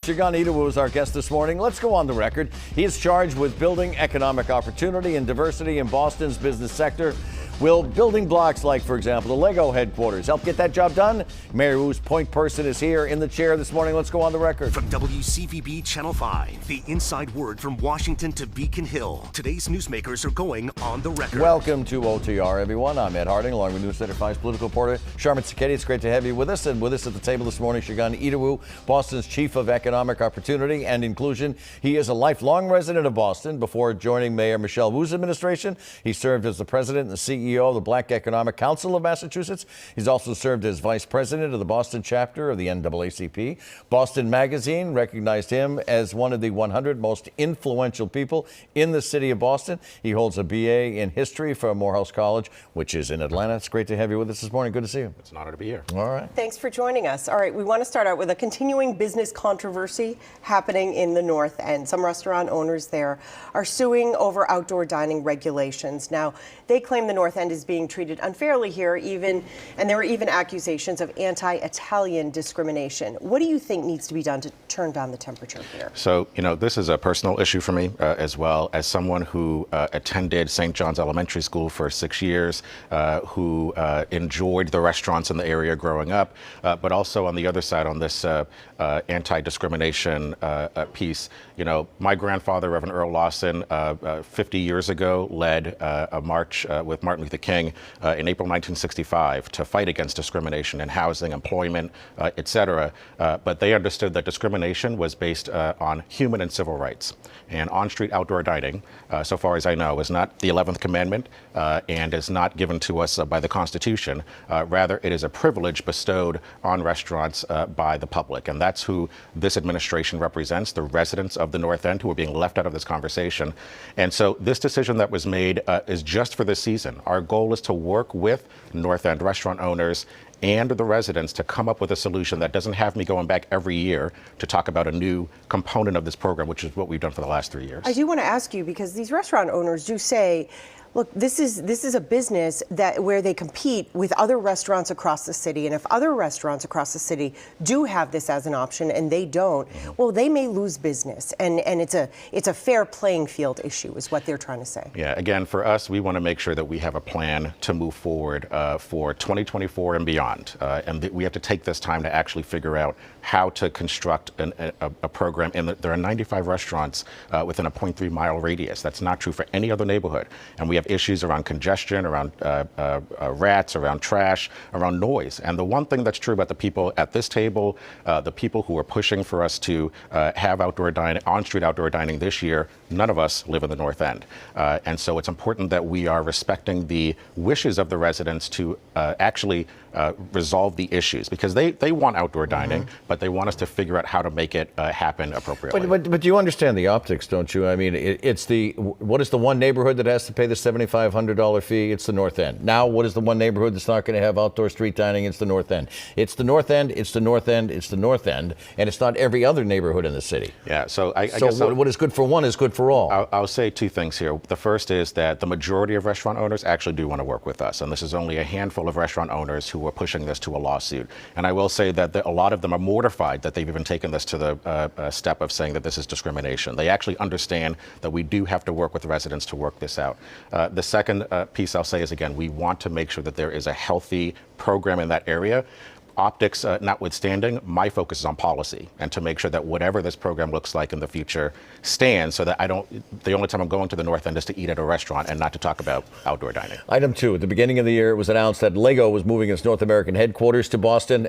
Shigan Idawu is our guest this morning. Let's go on the record. He is charged with building economic opportunity and diversity in Boston's business sector. Will building blocks like, for example, the Lego headquarters help get that job done? Mayor Wu's point person is here in the chair this morning. Let's go on the record. From WCVB Channel 5, the inside word from Washington to Beacon Hill. Today's newsmakers are going on the record. Welcome to OTR, everyone. I'm Ed Harding, along with News Center 5's political reporter Sharmin Sacchetti. It's great to have you with us. And with us at the table this morning, Shigan Idawu, Boston's Chief of Economic Opportunity and Inclusion. He is a lifelong resident of Boston. Before joining Mayor Michelle Wu's administration, he served as the president and the CEO of the Black Economic Council of Massachusetts. He's also served as vice president of the Boston chapter of the NAACP. Boston Magazine recognized him as one of the 100 most influential people in the city of Boston. He holds a BA in history from Morehouse College, which is in Atlanta. It's great to have you with us this morning. Good to see you. It's an honor to be here. All right. Thanks for joining us. All right, we want to start out with a continuing business controversy happening in the North End. Some restaurant owners there are suing over outdoor dining regulations. Now, they claim the North End is being treated unfairly here, and there were even accusations of anti-Italian discrimination. What do you think needs to be done to turn down the temperature here? So, this is a personal issue for me as well, as someone who attended St. John's Elementary School for 6 years, who enjoyed the restaurants in the area growing up, but also on the other side on this anti-discrimination piece. My grandfather, Reverend Earl Lawson, 50 years ago led a march with Martin Luther King in April 1965 to fight against discrimination in housing, employment, et cetera. But they understood that discrimination was based on human and civil rights. And on-street outdoor dining, so far as I know, is not the 11th commandment and is not given to us by the Constitution. Rather, it is a privilege bestowed on restaurants by the public. And that's who this administration represents, the residents of the North End who are being left out of this conversation. And so this decision that was made is just for this season. Our goal is to work with North End restaurant owners and the residents to come up with a solution that doesn't have me going back every year to talk about a new component of this program, which is what we've done for the last 3 years. I do want to ask you, because these restaurant owners do say, look, this is a business where they compete with other restaurants across the city, and if other restaurants across the city do have this as an option and they don't, well, they may lose business, and it's a fair playing field issue, is what they're trying to say. Yeah, again, for us, we want to make sure that we have a plan to move forward for 2024 and beyond, and we have to take this time to actually figure out how to construct a program. And there are 95 restaurants within a 0.3-mile radius. That's not true for any other neighborhood, and we have issues around congestion, around rats, around trash, around noise. And the one thing that's true about the people at this table, the people who are pushing for us to have outdoor dining, on-street outdoor dining this year, none of us live in the North End. And so it's important that we are respecting the wishes of the residents to actually resolve the issues, because they want outdoor dining, but they want us to figure out how to make it happen appropriately. But you understand the optics, don't you? I mean, what is the one neighborhood that has to pay the $7,500 fee? It's the North End. Now, what is the one neighborhood that's not going to have outdoor street dining? It's the North End. It's the North End, it's the North End, it's the North End, and it's not every other neighborhood in the city. Yeah, so I guess what is good for one is good for all. I'll say two things here. The first is that the majority of restaurant owners actually do want to work with us, and this is only a handful of restaurant owners who are pushing this to a lawsuit. And I will say that a lot of them are mortified that they've even taken this to the step of saying that this is discrimination. They actually understand that we do have to work with residents to work this out. The second piece I'll say is, again, we want to make sure that there is a healthy program in that area. Optics notwithstanding, my focus is on policy and to make sure that whatever this program looks like in the future stands, so that the only time I'm going to the North End is to eat at a restaurant and not to talk about outdoor dining. Item 2, at the beginning of the year, it was announced that Lego was moving its North American headquarters to Boston.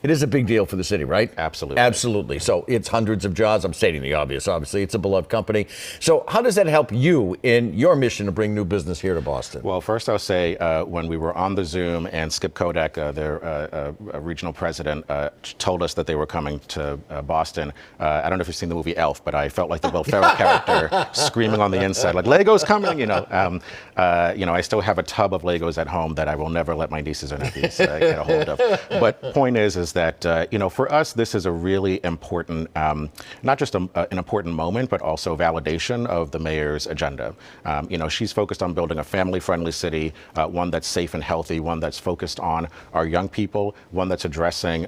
It is a big deal for the city, right? Absolutely. Absolutely. So it's hundreds of jobs. I'm stating the obvious, obviously. It's a beloved company. So how does that help you in your mission to bring new business here to Boston? Well, first I'll say when we were on the Zoom and Skip Kodak, their regional president, told us that they were coming to Boston. I don't know if you've seen the movie Elf, but I felt like the Will Ferrell character screaming on the inside, like, Lego's coming, I still have a tub of Legos at home that I will never let my nieces or nephews get a hold of. But point is is that, for us, this is a really important, not just an important moment, but also validation of the mayor's agenda. She's focused on building a family-friendly city, one that's safe and healthy, one that's focused on our young people, one that's addressing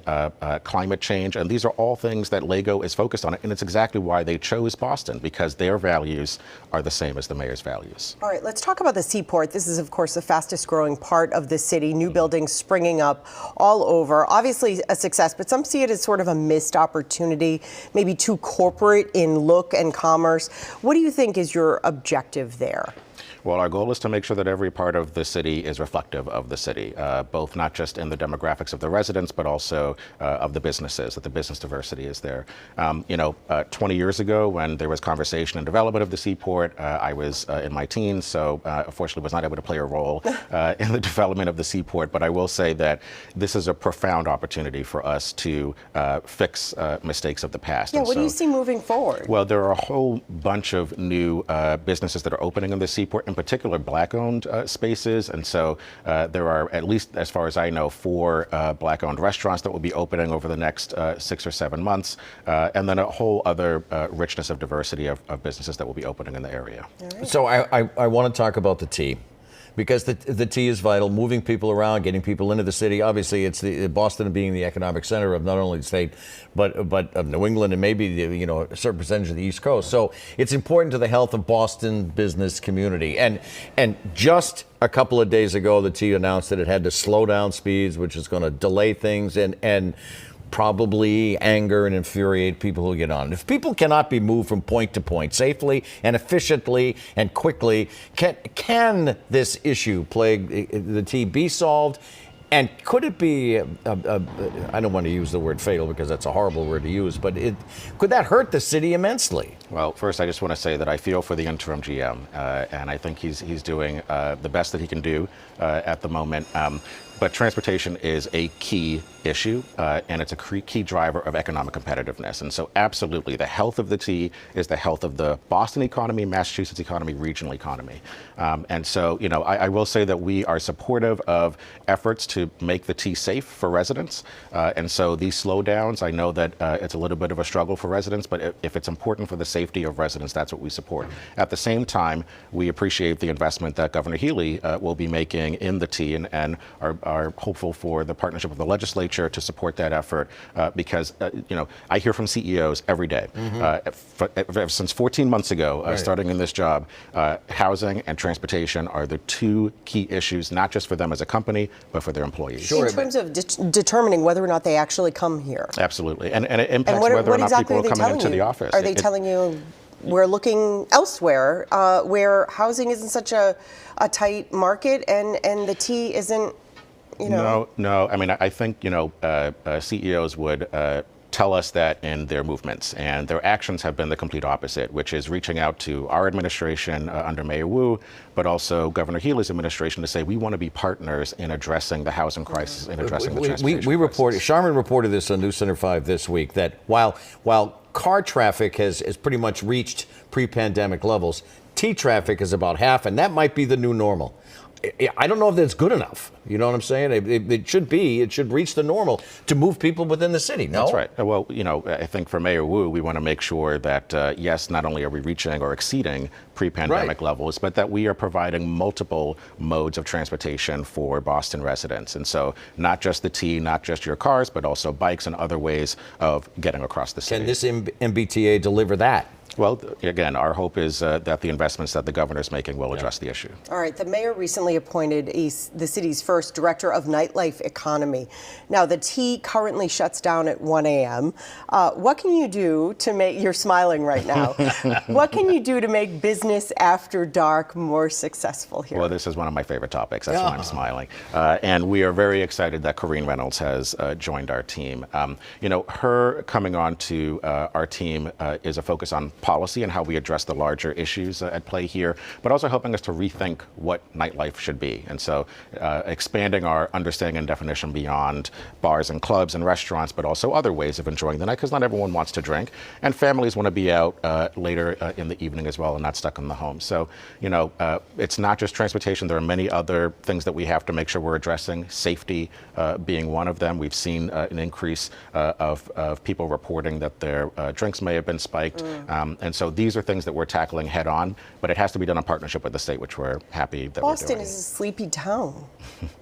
climate change. And these are all things that LEGO is focused on. And it's exactly why they chose Boston, because their values are the same as the mayor's values. All right, let's talk about the Seaport. This is, of course, the fastest growing part of the city. New buildings springing up all over. Obviously a success, but some see it as sort of a missed opportunity, maybe too corporate in look and commerce. What do you think is your objective there? Well, our goal is to make sure that every part of the city is reflective of the city, both not just in the demographics of the residents, but also of the businesses, that the business diversity is there. 20 years ago, when there was conversation and development of the Seaport, I was in my teens, so unfortunately was not able to play a role in the development of the Seaport. But I will say that this is a profound opportunity for us to fix mistakes of the past. Yeah, what do you see moving forward? Well, there are a whole bunch of new businesses that are opening in the Seaport, in particular Black-owned spaces. And so there are, at least as far as I know, 4 Black-owned restaurants that will be opening over the next 6 or 7 months. And then a whole other richness of diversity of businesses that will be opening in the area. Right. So I want to talk about the T, because the T is vital, moving people around, getting people into the city. Obviously, it's Boston being the economic center of not only the state, but of New England and maybe a certain percentage of the East Coast. So it's important to the health of Boston business community. And just a couple of days ago, the T announced that it had to slow down speeds, which is going to delay things and probably anger and infuriate people who get on. If people cannot be moved from point to point safely and efficiently and quickly, can this issue plague the T be solved? And could it be, I don't want to use the word fatal because that's a horrible word to use, but could that hurt the city immensely? Well, first, I just want to say that I feel for the interim GM, and I think he's doing the best that he can do at the moment. But transportation is a key issue, and it's a key driver of economic competitiveness. And so absolutely, the health of the T is the health of the Boston economy, Massachusetts economy, regional economy. And so, I will say that we are supportive of efforts to make the T safe for residents. And so these slowdowns, I know that it's a little bit of a struggle for residents, but if it's important for the safety of residents, that's what we support. At the same time, we appreciate the investment that Governor Healy will be making in the T, and are hopeful for the partnership with the legislature to support that effort, because I hear from CEOs every day. Since 14 months ago, starting in this job, housing and transportation are the 2 key issues, not just for them as a company, but for their employees. Sure. In terms of determining whether or not they actually come here. Absolutely, and it impacts whether or not people are coming into the office. Are they telling you we're looking elsewhere where housing isn't such a tight market and the T isn't? No. I mean, I think, CEOs would tell us that in their movements, and their actions have been the complete opposite, which is reaching out to our administration under Mayor Wu, but also Governor Healy's administration to say we want to be partners in addressing the housing crisis and addressing the transportation crisis. Sharman reported this on News Center 5 this week, that while car traffic has pretty much reached pre-pandemic levels, T traffic is about half, and that might be the new normal. I don't know if that's good enough. You know what I'm saying? It should reach the normal to move people within the city. No? That's right. Well, I think for Mayor Wu, we want to make sure that, yes, not only are we reaching or exceeding pre-pandemic levels, but that we are providing multiple modes of transportation for Boston residents. And so not just the T, not just your cars, but also bikes and other ways of getting across the city. Can this MBTA deliver that? Well, again, our hope is that the investments that the governor is making will address the issue. All right. The mayor recently appointed the city's first director of nightlife economy. Now, the T currently shuts down at 1 a.m. What can you do to make, you're smiling right now, what can you do to make business after dark more successful here? Well, this is one of my favorite topics. That's why I'm smiling. And we are very excited that Corrine Reynolds has joined our team. Her coming on to our team is a focus on policy and how we address the larger issues at play here, but also helping us to rethink what nightlife should be. And so expanding our understanding and definition beyond bars and clubs and restaurants, but also other ways of enjoying the night, because not everyone wants to drink. And families want to be out later in the evening as well and not stuck in the home. So, it's not just transportation. There are many other things that we have to make sure we're addressing, safety being one of them. We've seen an increase of people reporting that their drinks may have been spiked. And so these are things that we're tackling head on, but it has to be done in partnership with the state, which we're happy that we're doing. Boston is a sleepy town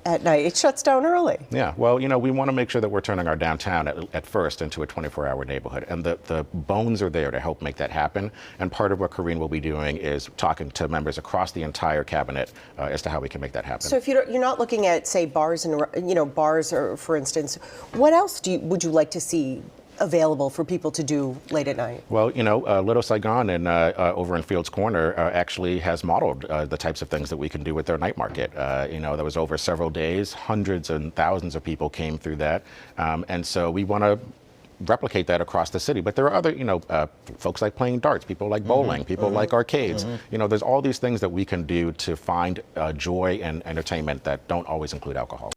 at night. It shuts down early. Yeah, well, we want to make sure that we're turning our downtown at first into a 24-hour neighborhood. And the bones are there to help make that happen. And part of what Karine will be doing is talking to members across the entire cabinet as to how we can make that happen. So if you're not looking at, say, bars and bars, or for instance, what else would you like to see available for people to do late at night? Well, Little Saigon over in Fields Corner actually has modeled the types of things that we can do with their night market. That was over several days. Hundreds and thousands of people came through that. And so we want to replicate that across the city. But there are other, folks like playing darts, people like bowling, people like arcades. There's all these things that we can do to find joy and entertainment that don't always include alcohol.